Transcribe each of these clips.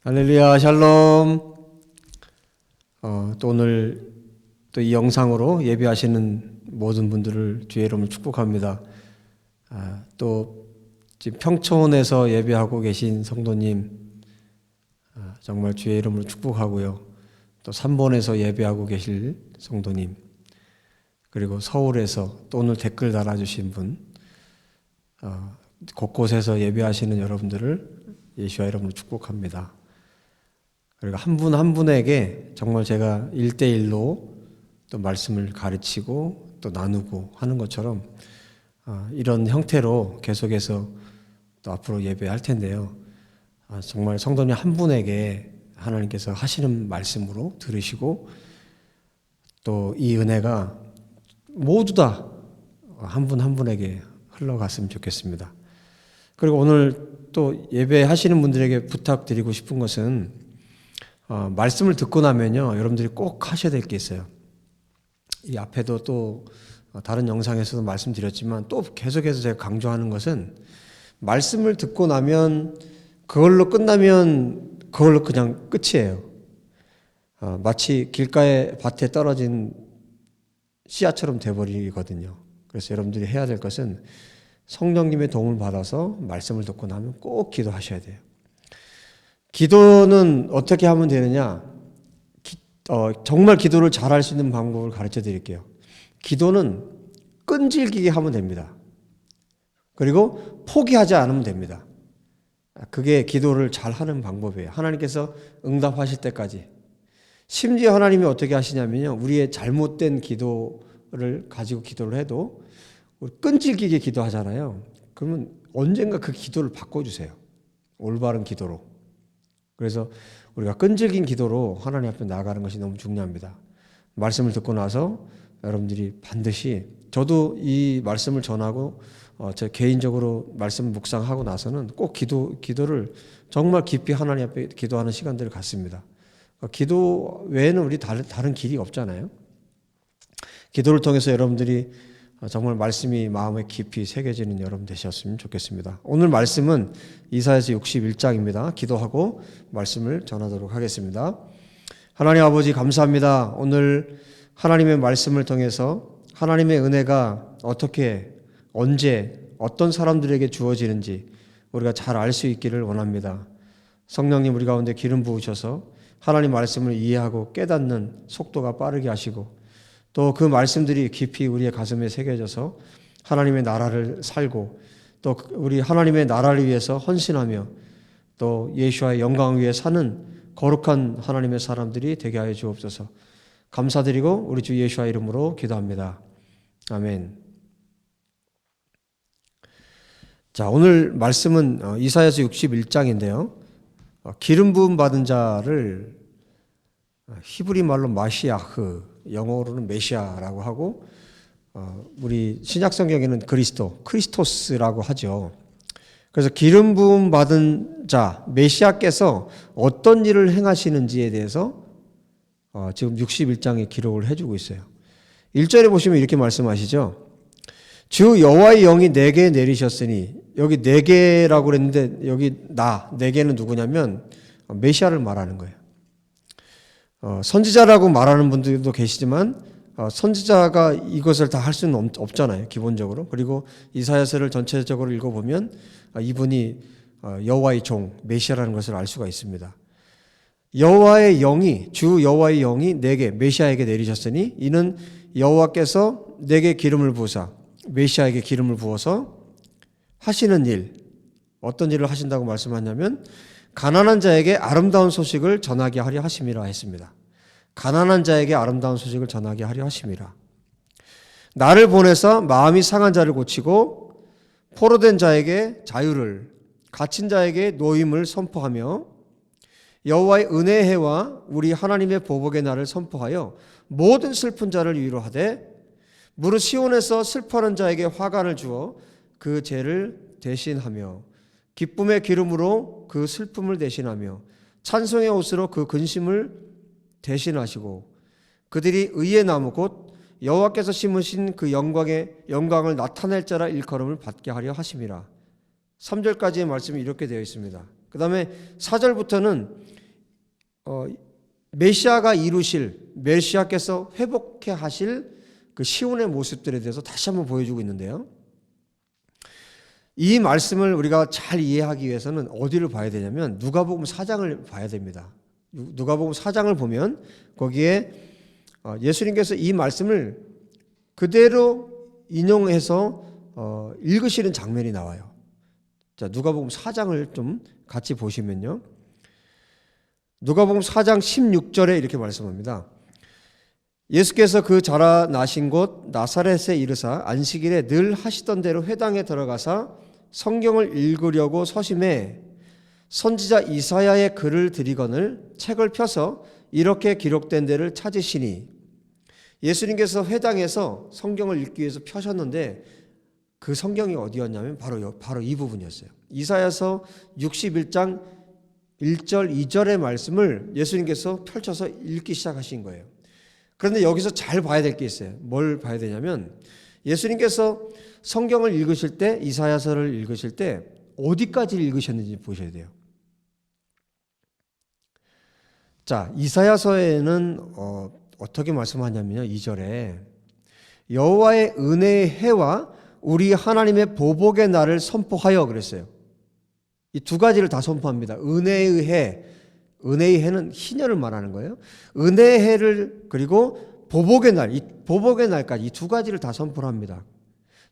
할렐루야, 샬롬. 또 오늘 또 이 영상으로 예배하시는 모든 분들을 주의 이름으로 축복합니다. 또 지금 평촌에서 예배하고 계신 성도님 정말 주의 이름으로 축복하고요. 또 3번에서 예배하고 계실 성도님, 그리고 서울에서 또 오늘 댓글 달아주신 분, 곳곳에서 예배하시는 여러분들을 예수와 이름으로 축복합니다. 그리고 한 분 한 분에게 정말 제가 1대1로 또 말씀을 가르치고 또 나누고 하는 것처럼 이런 형태로 계속해서 또 앞으로 예배할 텐데요. 정말 성도님 한 분에게 하나님께서 하시는 말씀으로 들으시고 또 이 은혜가 모두 다 한 분 한 분에게 흘러갔으면 좋겠습니다. 그리고 오늘 또 예배하시는 분들에게 부탁드리고 싶은 것은 말씀을 듣고 나면요, 여러분들이 꼭 하셔야 될 게 있어요. 이 앞에도 또 다른 영상에서도 말씀드렸지만 또 계속해서 제가 강조하는 것은 말씀을 듣고 나면 그걸로 끝나면 그걸로 그냥 끝이에요. 마치 길가에 밭에 떨어진 씨앗처럼 돼버리거든요. 그래서 여러분들이 해야 될 것은 성령님의 도움을 받아서 말씀을 듣고 나면 꼭 기도하셔야 돼요. 기도는 어떻게 하면 되느냐? 정말 기도를 잘할 수 있는 방법을 가르쳐 드릴게요. 기도는 끈질기게 하면 됩니다. 그리고 포기하지 않으면 됩니다. 그게 기도를 잘하는 방법이에요. 하나님께서 응답하실 때까지. 심지어 하나님이 어떻게 하시냐면요, 우리의 잘못된 기도를 가지고 기도를 해도 끈질기게 기도하잖아요. 그러면 언젠가 그 기도를 바꿔주세요. 올바른 기도로. 그래서 우리가 끈질긴 기도로 하나님 앞에 나아가는 것이 너무 중요합니다. 말씀을 듣고 나서 여러분들이 반드시, 저도 이 말씀을 전하고 저 개인적으로 말씀 묵상하고 나서는 꼭 기도를 정말 깊이 하나님 앞에 기도하는 시간들을 갖습니다. 기도 외에는 우리 다른 길이 없잖아요. 기도를 통해서 여러분들이 정말 말씀이 마음에 깊이 새겨지는 여러분 되셨으면 좋겠습니다. 오늘 말씀은 이사야서 61장입니다. 기도하고 말씀을 전하도록 하겠습니다. 하나님 아버지 감사합니다. 오늘 하나님의 말씀을 통해서 하나님의 은혜가 어떻게, 언제, 어떤 사람들에게 주어지는지 우리가 잘 알 수 있기를 원합니다. 성령님 우리 가운데 기름 부으셔서 하나님 말씀을 이해하고 깨닫는 속도가 빠르게 하시고 또 그 말씀들이 깊이 우리의 가슴에 새겨져서 하나님의 나라를 살고 또 우리 하나님의 나라를 위해서 헌신하며 또 예수와의 영광을 위해 사는 거룩한 하나님의 사람들이 되게 하여 주옵소서. 감사드리고 우리 주 예수와 이름으로 기도합니다. 아멘. 자, 오늘 말씀은 이사야서 61장인데요. 기름 부음 받은 자를 히브리 말로 마시아흐, 영어로는 메시아라고 하고 우리 신약 성경에는 크리스토스라고 하죠. 그래서 기름 부음 받은 자 메시아께서 어떤 일을 행하시는지에 대해서 지금 61장에 기록을 해주고 있어요. 1절에 보시면 이렇게 말씀하시죠. 주 여호와의 영이 내게 내리셨으니, 여기 내게라고 그랬는데 여기 내게는 누구냐면 메시아를 말하는 거예요. 선지자라고 말하는 분들도 계시지만 선지자가 이것을 다 할 수는 없잖아요, 기본적으로. 그리고 이사야서를 전체적으로 읽어보면 이분이 여호와의 종 메시아라는 것을 알 수가 있습니다. 여호와의 영이, 주 여호와의 영이 내게, 메시아에게 내리셨으니 이는 여호와께서 내게 기름을 부으사, 메시아에게 기름을 부어서 하시는 일, 어떤 일을 하신다고 말씀하냐면 가난한 자에게 아름다운 소식을 전하게 하려 하심이라 했습니다. 가난한 자에게 아름다운 소식을 전하게 하려 하심이라. 나를 보내서 마음이 상한 자를 고치고 포로된 자에게 자유를, 갇힌 자에게 노임을 선포하며 여호와의 은혜의 해와 우리 하나님의 보복의 날을 선포하여 모든 슬픈 자를 위로하되 무릇 시온에서 슬퍼하는 자에게 화관을 주어 그 죄를 대신하며 기쁨의 기름으로 그 슬픔을 대신하며 찬송의 옷으로 그 근심을 대신하시고 그들이 의의 나무 곧 여호와께서 심으신 그 영광을 나타낼 자라 일컬음을 받게 하려 하심이라. 3절까지의 말씀이 이렇게 되어 있습니다. 그 다음에 4절부터는 메시아가 이루실, 메시아께서 회복해 하실 그 시온의 모습들에 대해서 다시 한번 보여주고 있는데요. 이 말씀을 우리가 잘 이해하기 위해서는 어디를 봐야 되냐면 누가복음 4장을 봐야 됩니다. 누가복음 4장을 보면 거기에 예수님께서 이 말씀을 그대로 인용해서 읽으시는 장면이 나와요. 자, 누가복음 4장을 좀 같이 보시면요. 누가복음 4장 16절에 이렇게 말씀합니다. 예수께서 그 자라나신 곳 나사렛에 이르사 안식일에 늘 하시던 대로 회당에 들어가사 성경을 읽으려고 서심해 선지자 이사야의 글을 들이거늘 책을 펴서 이렇게 기록된 데를 찾으시니, 예수님께서 회당에서 성경을 읽기 위해서 펴셨는데 그 성경이 어디였냐면 바로 이 부분이었어요. 이사야서 61장 1절 2절의 말씀을 예수님께서 펼쳐서 읽기 시작하신 거예요. 그런데 여기서 잘 봐야 될 게 있어요. 뭘 봐야 되냐면 예수님께서 성경을 읽으실 때, 이사야서를 읽으실 때 어디까지 읽으셨는지 보셔야 돼요. 자, 이사야서에는 어떻게 말씀하냐면요. 2절에 여호와의 은혜의 해와 우리 하나님의 보복의 날을 선포하여 그랬어요. 이 두 가지를 다 선포합니다. 은혜의 해, 은혜의 해는 희년을 말하는 거예요. 은혜의 해를 그리고 보복의 날, 이 보복의 날까지 이 두 가지를 다 선포를 합니다.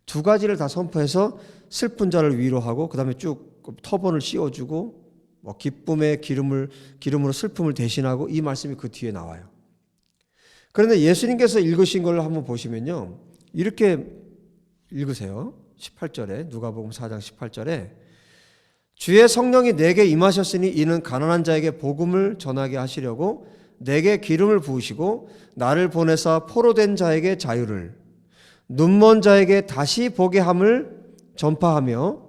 두 가지를 다 선포해서 슬픈 자를 위로하고 그 다음에 쭉 터번을 씌워주고 기쁨의 기름으로 슬픔을 대신하고 이 말씀이 그 뒤에 나와요. 그런데 예수님께서 읽으신 걸 한번 보시면요. 이렇게 읽으세요. 18절에 누가복음 4장 18절에 주의 성령이 내게 임하셨으니 이는 가난한 자에게 복음을 전하게 하시려고 내게 기름을 부으시고 나를 보내사 포로된 자에게 자유를, 눈먼 자에게 다시 보게 함을 전파하며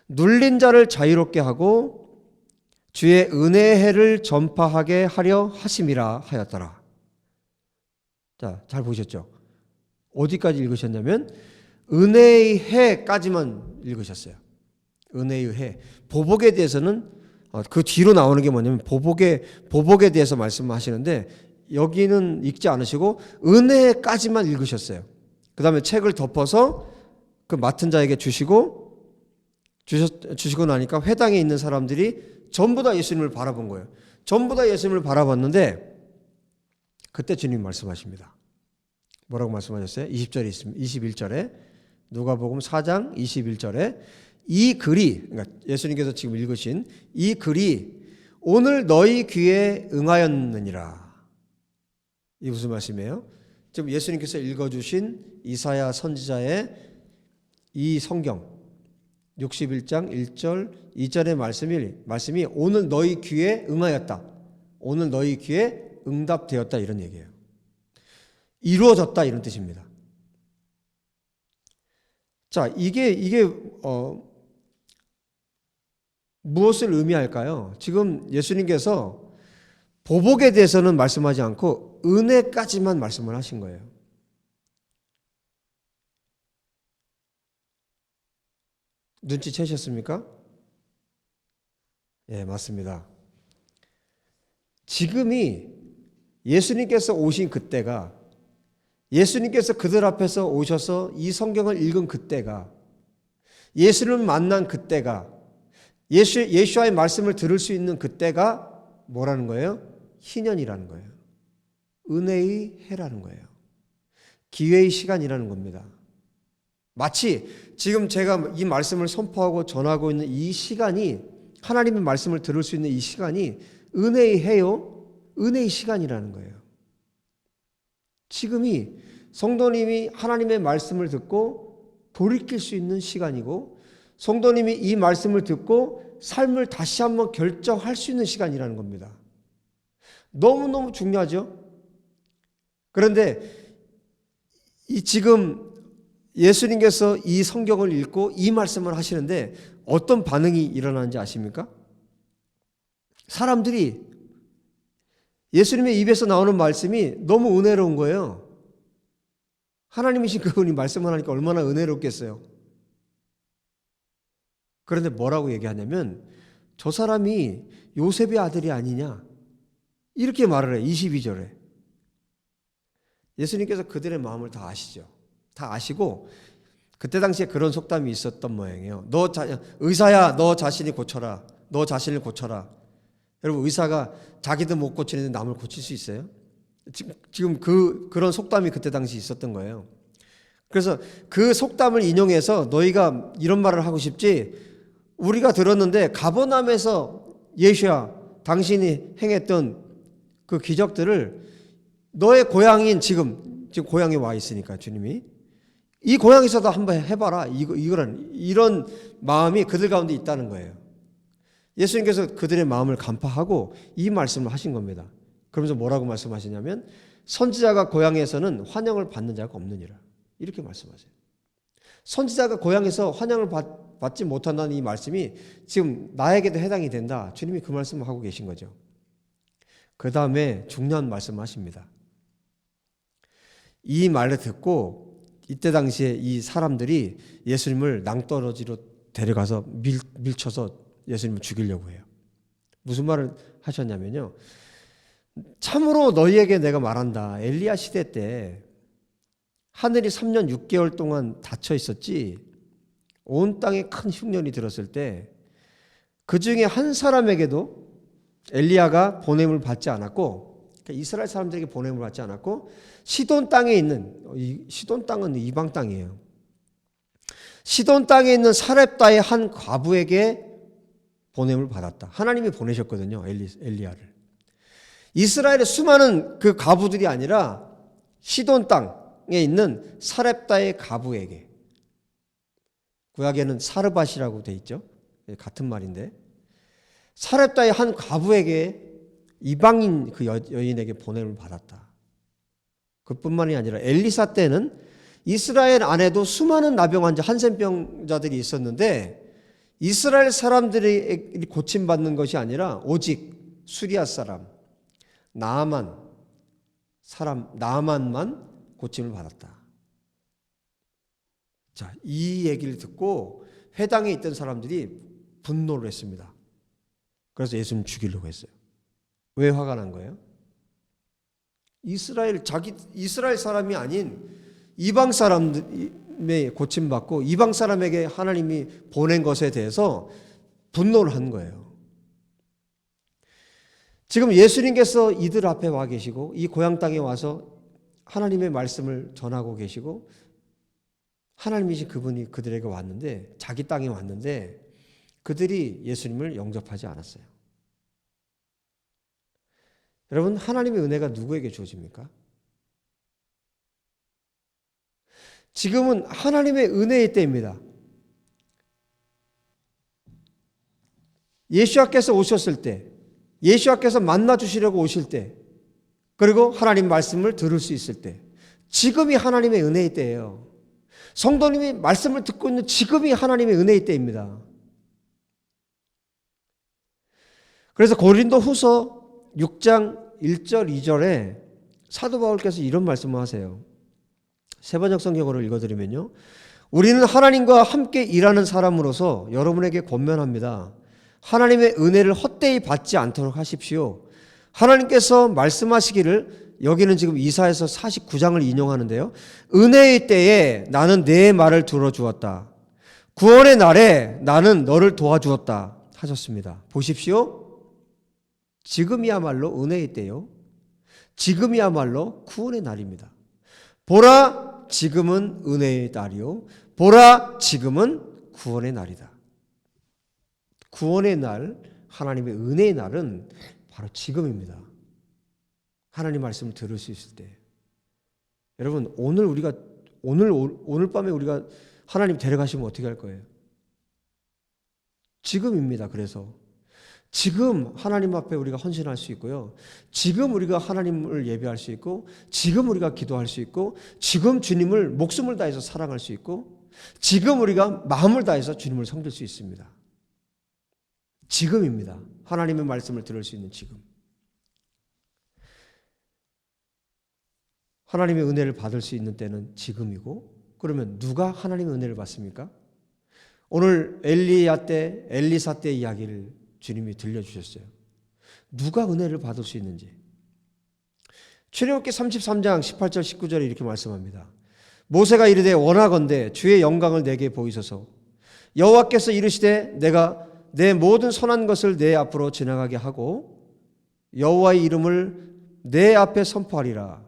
눌린 자를 자유롭게 하고 주의 은혜의 해를 전파하게 하려 하심이라 하였더라. 자, 잘 보셨죠? 어디까지 읽으셨냐면 은혜의 해까지만 읽으셨어요. 은혜의 해. 보복에 대해서는 그 뒤로 나오는 게 뭐냐면 보복에 대해서 말씀하시는데 여기는 읽지 않으시고 은혜까지만 읽으셨어요. 그 다음에 책을 덮어서 그 맡은 자에게 주시고 나니까 회당에 있는 사람들이 전부 다 예수님을 바라본 거예요. 전부 다 예수님을 바라봤는데 그때 주님 말씀하십니다. 뭐라고 말씀하셨어요? 20절에 있습니다. 21절에 누가복음 4장 21절에 이 글이, 그러니까 예수님께서 지금 읽으신 이 글이 오늘 너희 귀에 응하였느니라. 이 무슨 말씀이에요? 지금 예수님께서 읽어주신 이사야 선지자의 이 성경 61장 1절 2절의 말씀이 오늘 너희 귀에 응하였다. 오늘 너희 귀에 응답되었다 이런 얘기예요. 이루어졌다 이런 뜻입니다. 자, 이게 무엇을 의미할까요? 지금 예수님께서 보복에 대해서는 말씀하지 않고 은혜까지만 말씀을 하신 거예요. 눈치채셨습니까? 예, 맞습니다. 지금이 예수님께서 오신 그때가, 예수님께서 그들 앞에서 오셔서 이 성경을 읽은 그때가, 예수를 만난 그때가, 예수와의 말씀을 들을 수 있는 그때가 뭐라는 거예요? 희년이라는 거예요. 은혜의 해라는 거예요. 기회의 시간이라는 겁니다. 마치 지금 제가 이 말씀을 선포하고 전하고 있는 이 시간이, 하나님의 말씀을 들을 수 있는 이 시간이 은혜의 해요, 은혜의 시간이라는 거예요. 지금이 성도님이 하나님의 말씀을 듣고 돌이킬 수 있는 시간이고, 성도님이 이 말씀을 듣고 삶을 다시 한번 결정할 수 있는 시간이라는 겁니다. 너무너무 중요하죠? 그런데 지금 예수님께서 이 성경을 읽고 이 말씀을 하시는데 어떤 반응이 일어나는지 아십니까? 사람들이 예수님의 입에서 나오는 말씀이 너무 은혜로운 거예요. 하나님이신 그분이 말씀을 하니까 얼마나 은혜롭겠어요. 그런데 뭐라고 얘기하냐면 저 사람이 요셉의 아들이 아니냐, 이렇게 말을 해. 22절에. 예수님께서 그들의 마음을 다 아시죠. 다 아시고 그때 당시에 그런 속담이 있었던 모양이에요. 의사야, 너 자신이 고쳐라. 너 자신을 고쳐라. 여러분, 의사가 자기도 못 고치는데 남을 고칠 수 있어요? 지금 그런 속담이 그때 당시 있었던 거예요. 그래서 그 속담을 인용해서 너희가 이런 말을 하고 싶지, 우리가 들었는데 가버나움에서 예수야, 당신이 행했던 그 기적들을 너의 고향인 지금 고향에 와 있으니까 주님이 이 고향에서도 한번 해봐라. 이런 마음이 그들 가운데 있다는 거예요. 예수님께서 그들의 마음을 간파하고 이 말씀을 하신 겁니다. 그러면서 뭐라고 말씀하시냐면 선지자가 고향에서는 환영을 받는 자가 없느니라. 이렇게 말씀하세요. 선지자가 고향에서 환영을 받지 못한다는 이 말씀이 지금 나에게도 해당이 된다. 주님이 그 말씀을 하고 계신 거죠. 그 다음에 중요한 말씀을 하십니다. 이 말을 듣고 이때 당시에 이 사람들이 예수님을 낭떠러지로 데려가서 밀쳐서 예수님을 죽이려고 해요. 무슨 말을 하셨냐면요. 참으로 너희에게 내가 말한다. 엘리야 시대 때 하늘이 3년 6개월 동안 닫혀 있었지, 온 땅에 큰 흉년이 들었을 때 그 중에 한 사람에게도 엘리야가 보냄을 받지 않았고, 그러니까 이스라엘 사람들에게 보냄을 받지 않았고, 시돈 땅에 있는, 시돈 땅은 이방 땅이에요. 시돈 땅에 있는 사렙다의 한 과부에게 보냄을 받았다. 하나님이 보내셨거든요, 엘리야를. 이스라엘의 수많은 그 과부들이 아니라 시돈 땅에 있는 사렙다의 과부에게, 구약에는 사르밧이라고 돼 있죠. 같은 말인데, 사렙다의 한 과부에게, 이방인 그 여인에게 보냄을 받았다. 그뿐만이 아니라 엘리사 때는 이스라엘 안에도 수많은 나병 환자, 한센병자들이 있었는데 이스라엘 사람들이 고침받는 것이 아니라 오직 수리아 사람 나아만만 고침을 받았다. 자, 이 얘기를 듣고 회당에 있던 사람들이 분노를 했습니다. 그래서 예수님 죽이려고 했어요. 왜 화가 난 거예요? 이스라엘 사람이 아닌 이방 사람의 고침받고 이방 사람에게 하나님이 보낸 것에 대해서 분노를 한 거예요. 지금 예수님께서 이들 앞에 와 계시고 이 고향 땅에 와서 하나님의 말씀을 전하고 계시고 하나님이신 그분이 그들에게 왔는데, 자기 땅에 왔는데 그들이 예수님을 영접하지 않았어요. 여러분, 하나님의 은혜가 누구에게 주어집니까? 지금은 하나님의 은혜의 때입니다. 예수님께서 오셨을 때, 예수님께서 만나 주시려고 오실 때, 그리고 하나님 말씀을 들을 수 있을 때, 지금이 하나님의 은혜의 때예요. 성도님이 말씀을 듣고 있는 지금이 하나님의 은혜의 때입니다. 그래서 고린도 후서 6장 1절 2절에 사도 바울께서 이런 말씀을 하세요. 세번역 성경어를 읽어드리면요, 우리는 하나님과 함께 일하는 사람으로서 여러분에게 권면합니다. 하나님의 은혜를 헛되이 받지 않도록 하십시오. 하나님께서 말씀하시기를, 여기는 지금 이사야서 49장을 인용하는데요, 은혜의 때에 나는 내 말을 들어주었다. 구원의 날에 나는 너를 도와주었다 하셨습니다. 보십시오. 지금이야말로 은혜의 때요, 지금이야말로 구원의 날입니다. 보라, 지금은 은혜의 날이요, 보라, 지금은 구원의 날이다. 구원의 날, 하나님의 은혜의 날은 바로 지금입니다. 하나님 말씀을 들을 수 있을 때. 여러분, 오늘 밤에 우리가 하나님 데려가시면 어떻게 할 거예요? 지금입니다. 그래서 지금 하나님 앞에 우리가 헌신할 수 있고요, 지금 우리가 하나님을 예배할 수 있고, 지금 우리가 기도할 수 있고, 지금 주님을 목숨을 다해서 사랑할 수 있고, 지금 우리가 마음을 다해서 주님을 섬길 수 있습니다. 지금입니다. 하나님의 말씀을 들을 수 있는 지금. 하나님의 은혜를 받을 수 있는 때는 지금이고, 그러면 누가 하나님의 은혜를 받습니까? 오늘 엘리야 때, 엘리사 때 이야기를 주님이 들려주셨어요. 누가 은혜를 받을 수 있는지. 출애굽기 33장 18절 19절에 이렇게 말씀합니다. 모세가 이르되 원하건대 주의 영광을 내게 보이소서. 여호와께서 이르시되 내가 내 모든 선한 것을 내 앞으로 지나가게 하고 여호와의 이름을 내 앞에 선포하리라.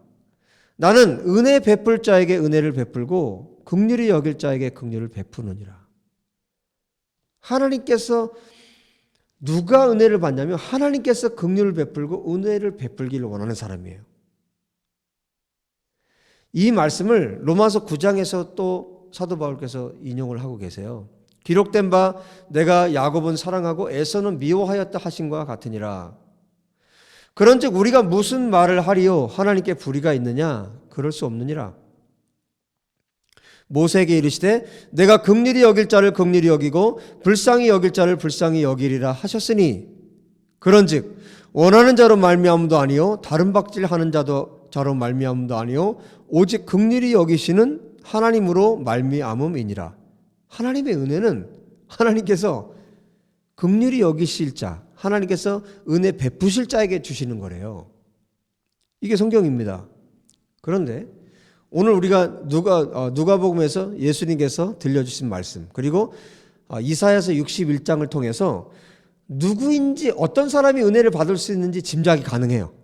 나는 은혜 베풀 자에게 은혜를 베풀고 긍휼히 여길 자에게 긍휼을 베푸느니라. 하나님께서 누가 은혜를 받냐면 하나님께서 긍휼을 베풀고 은혜를 베풀기를 원하는 사람이에요. 이 말씀을 로마서 9장에서 또 사도 바울께서 인용을 하고 계세요. 기록된 바 내가 야곱은 사랑하고 에서는 미워하였다 하신과 같으니라. 그런즉 우리가 무슨 말을 하리요? 하나님께 불의가 있느냐? 그럴 수 없느니라. 모세에게 이르시되 내가 긍휼히 여길 자를 긍휼히 여기고 불쌍히 여길 자를 불쌍히 여기리라 하셨으니 그런즉 원하는 자로 말미암음도 아니요 다른 박질하는 자로 말미암음도 아니요 오직 긍휼히 여기시는 하나님으로 말미암음이니라. 하나님의 은혜는 하나님께서 긍휼히 여기실 자, 하나님께서 은혜 베푸실 자에게 주시는 거래요. 이게 성경입니다. 그런데 오늘 우리가 누가복음에서 예수님께서 들려주신 말씀, 그리고 이사야서 61장을 통해서 누구인지 어떤 사람이 은혜를 받을 수 있는지 짐작이 가능해요.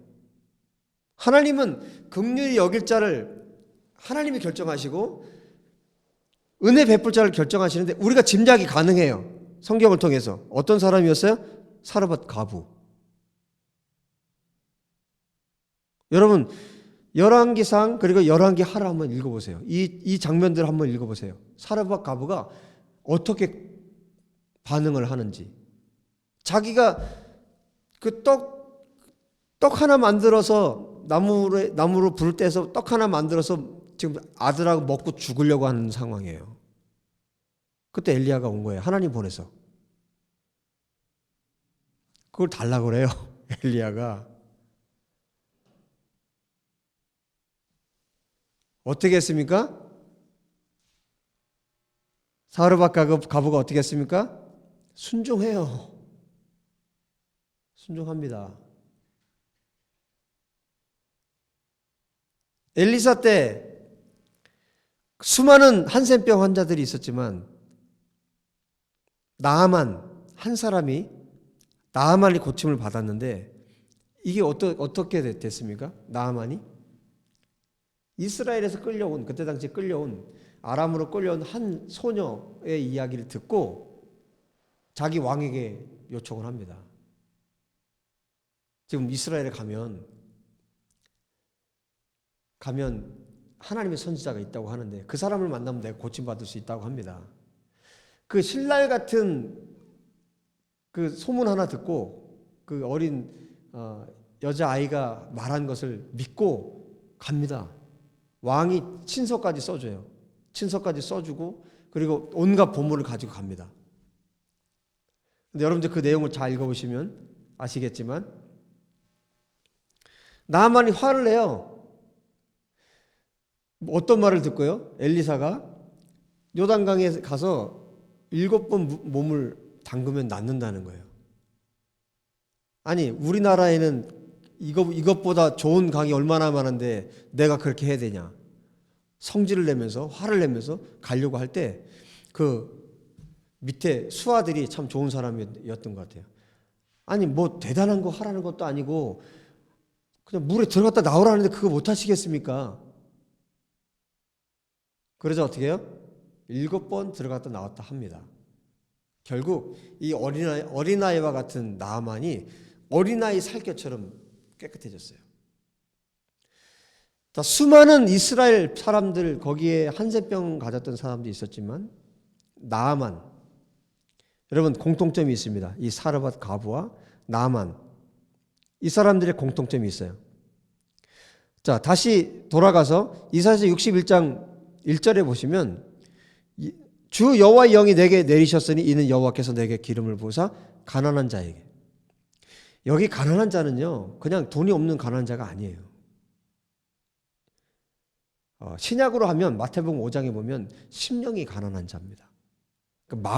하나님은 긍휼히 여길 자를 하나님이 결정하시고 은혜 베풀 자를 결정하시는데 우리가 짐작이 가능해요. 성경을 통해서. 어떤 사람이었어요? 사르밧 과부. 여러분 열왕기상 그리고 열왕기하를 한번 읽어보세요. 이 장면들을 한번 읽어보세요. 사르밧 과부가 어떻게 반응을 하는지. 자기가 그 떡 하나 만들어서 나무로 불을 떼서 떡 하나 만들어서 지금 아들하고 먹고 죽으려고 하는 상황이에요. 그때 엘리야가 온 거예요. 하나님 보내서. 그걸 달라고 그래요. 엘리야가. 어떻게 했습니까? 사르밧 과부가 어떻게 했습니까? 순종해요. 순종합니다. 엘리사 때 수많은 한센병 환자들이 있었지만 나아만 한 사람이 나아만이 고침을 받았는데 이게 어떻게 됐습니까? 나아만이 이스라엘에서 끌려온 그때 당시에 끌려온 아람으로 끌려온 한 소녀의 이야기를 듣고 자기 왕에게 요청을 합니다. 지금 이스라엘에 가면 하나님의 선지자가 있다고 하는데 그 사람을 만나면 내가 고침받을 수 있다고 합니다. 그 신랄 같은 그 소문 하나 듣고 그 어린 여자아이가 말한 것을 믿고 갑니다. 왕이 친서까지 써줘요. 친서까지 써주고 그리고 온갖 보물을 가지고 갑니다. 근데 여러분들 그 내용을 잘 읽어보시면 아시겠지만 나아만이 화를 내요. 어떤 말을 듣고요? 엘리사가 요단강에 가서 7번 몸을 담그면 낫는다는 거예요. 아니 우리나라에는 이것보다 좋은 강이 얼마나 많은데 내가 그렇게 해야 되냐. 성질을 내면서 화를 내면서 가려고 할 때 그 밑에 수하들이 참 좋은 사람이었던 것 같아요. 아니 뭐 대단한 거 하라는 것도 아니고 그냥 물에 들어갔다 나오라는데 그거 못 하시겠습니까? 그러자 어떻게 해요? 7번 들어갔다 나왔다 합니다. 결국 이 어린아이와 같은 나아만이 어린아이 살결처럼 깨끗해졌어요. 수많은 이스라엘 사람들 거기에 한센병 가졌던 사람도 있었지만 나아만 여러분 공통점이 있습니다. 이 사르밧 과부와 나아만 이 사람들의 공통점이 있어요. 자 다시 돌아가서 이사야서 61장 1절에 보시면 주 여호와의 영이 내게 내리셨으니 이는 여호와께서 내게 기름을 부으사 가난한 자에게. 여기 가난한 자는요 그냥 돈이 없는 가난한 자가 아니에요. 신약으로 하면 마태복음 5장에 보면 심령이 가난한 자입니다. 그러니까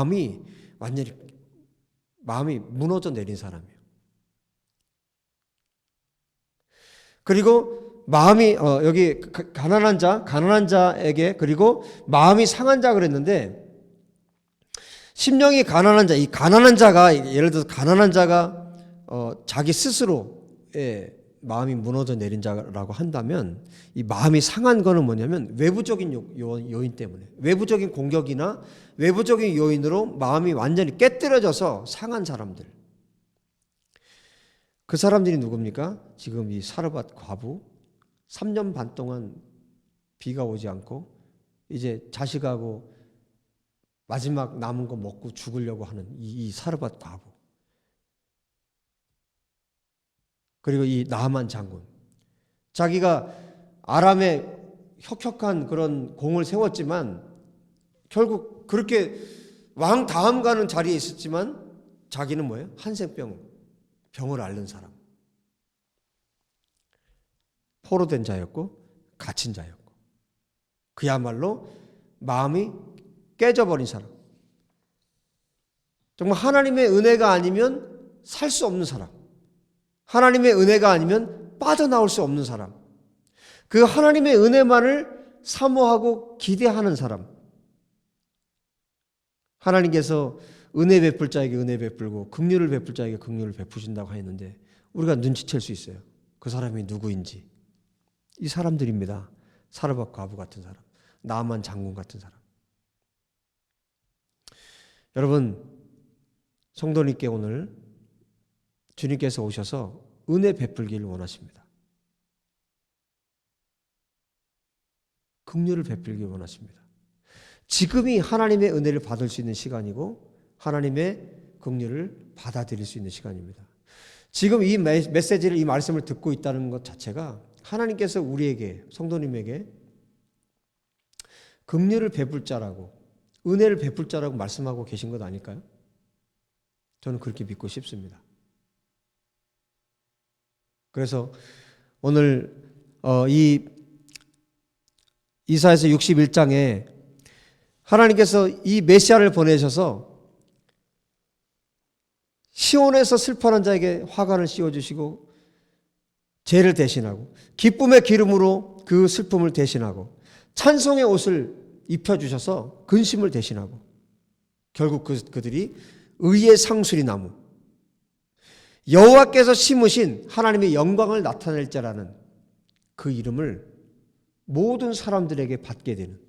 마음이 무너져 내린 사람이에요. 그리고 마음이 여기 가난한 자에게 그리고 마음이 상한 자 그랬는데 심령이 가난한 자, 이 가난한 자가 예를 들어서 가난한 자가 자기 스스로의 마음이 무너져 내린 자라고 한다면 이 마음이 상한 거는 뭐냐면 외부적인 요인 때문에 외부적인 공격이나 외부적인 요인으로 마음이 완전히 깨뜨려져서 상한 사람들. 그 사람들이 누굽니까? 지금 이 사르밧 과부 3년 반 동안 비가 오지 않고 이제 자식하고 마지막 남은 거 먹고 죽으려고 하는 이 사르밧 과부. 그리고 이 나아만 장군. 자기가 아람에 혁혁한 그런 공을 세웠지만 결국 그렇게 왕 다음 가는 자리에 있었지만 자기는 뭐예요? 병을 앓는 사람. 포로된 자였고 갇힌 자였고 그야말로 마음이 깨져버린 사람. 정말 하나님의 은혜가 아니면 살 수 없는 사람. 하나님의 은혜가 아니면 빠져나올 수 없는 사람. 그 하나님의 은혜만을 사모하고 기대하는 사람. 하나님께서 은혜 베풀 자에게 은혜 베풀고 긍휼을 베풀 자에게 긍휼을 베푸신다고 했는데 우리가 눈치챌 수 있어요. 그 사람이 누구인지. 이 사람들입니다. 사르밧 과부 같은 사람. 나아만 장군 같은 사람. 여러분, 성도님께 오늘 주님께서 오셔서 은혜 베풀기를 원하십니다. 긍휼을 베풀기를 원하십니다. 지금이 하나님의 은혜를 받을 수 있는 시간이고 하나님의 긍휼을 받아들일 수 있는 시간입니다. 지금 이 메시지를, 이 말씀을 듣고 있다는 것 자체가 하나님께서 우리에게, 성도님에게 긍휼을 베풀 자라고, 은혜를 베풀 자라고 말씀하고 계신 것 아닐까요? 저는 그렇게 믿고 싶습니다. 그래서 오늘 이 이사야서 61장에 하나님께서 이 메시아를 보내셔서 시온에서 슬퍼하는 자에게 화관을 씌워주시고 죄를 대신하고 기쁨의 기름으로 그 슬픔을 대신하고 찬송의 옷을 입혀주셔서 근심을 대신하고 결국 그들이 의의 상수리 나무 여호와께서 심으신 하나님의 영광을 나타낼 자라는 그 이름을 모든 사람들에게 받게 되는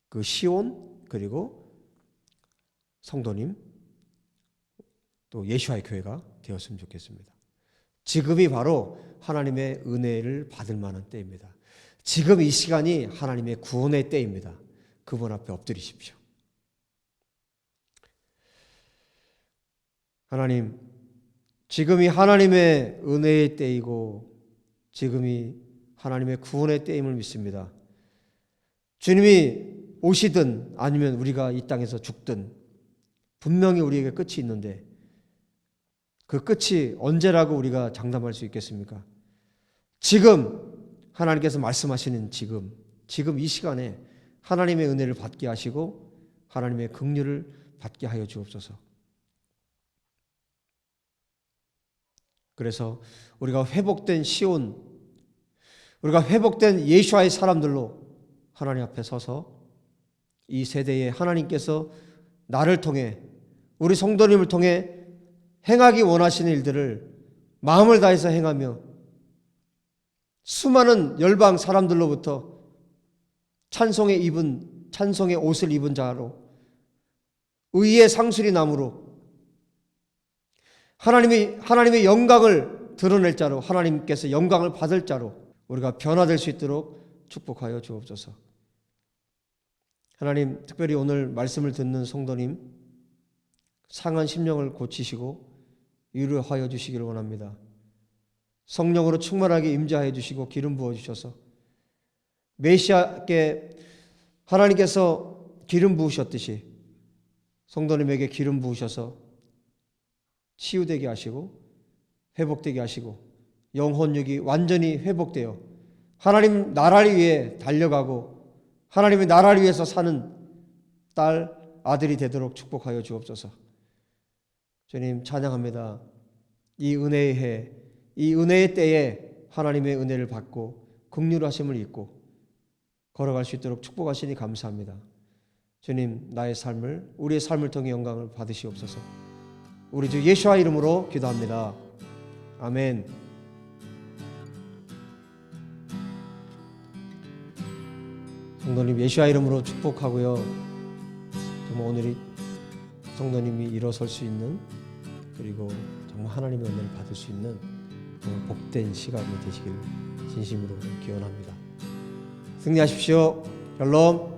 그 시온 그리고 성도님 또 예수와의 교회가 되었으면 좋겠습니다. 지금이 바로 하나님의 은혜를 받을 만한 때입니다. 지금 이 시간이 하나님의 구원의 때입니다. 그분 앞에 엎드리십시오. 하나님, 지금이 하나님의 은혜의 때이고 지금이 하나님의 구원의 때임을 믿습니다. 주님이 오시든 아니면 우리가 이 땅에서 죽든 분명히 우리에게 끝이 있는데 그 끝이 언제라고 우리가 장담할 수 있겠습니까? 지금 하나님께서 말씀하시는 지금 이 시간에 하나님의 은혜를 받게 하시고 하나님의 긍휼을 받게 하여 주옵소서. 그래서 우리가 회복된 시온, 우리가 회복된 예수와의 사람들로 하나님 앞에 서서 이 세대에 하나님께서 나를 통해 우리 성도님을 통해 행하기 원하시는 일들을 마음을 다해서 행하며 수많은 열방 사람들로부터 찬송의 옷을 입은 자로 의의 상수리 나무로 하나님의 영광을 드러낼 자로 하나님께서 영광을 받을 자로 우리가 변화될 수 있도록 축복하여 주옵소서. 하나님, 특별히 오늘 말씀을 듣는 성도님 상한 심령을 고치시고 위로하여 주시기를 원합니다. 성령으로 충만하게 임재하여 주시고 기름 부어 주셔서 메시아께 하나님께서 기름 부으셨듯이 성도님에게 기름 부으셔서 치유되게 하시고 회복되게 하시고 영혼력이 완전히 회복되어 하나님 나라를 위해 달려가고 하나님의 나라를 위해서 사는 딸, 아들이 되도록 축복하여 주옵소서. 주님 찬양합니다. 이 은혜의 해, 이 은혜의 때에 하나님의 은혜를 받고 긍휼하심을 입고 걸어갈 수 있도록 축복하시니 감사합니다. 주님, 나의 삶을, 우리의 삶을 통해 영광을 받으시옵소서. 우리 주 예수와 이름으로 기도합니다. 아멘. 성도님, 예수와 이름으로 축복하고요. 정말 오늘이 성도님이 일어설 수 있는, 그리고 정말 하나님의 은혜를 받을 수 있는 정말 복된 시간이 되시길 진심으로 기원합니다. 승리하십시오. 샬롬.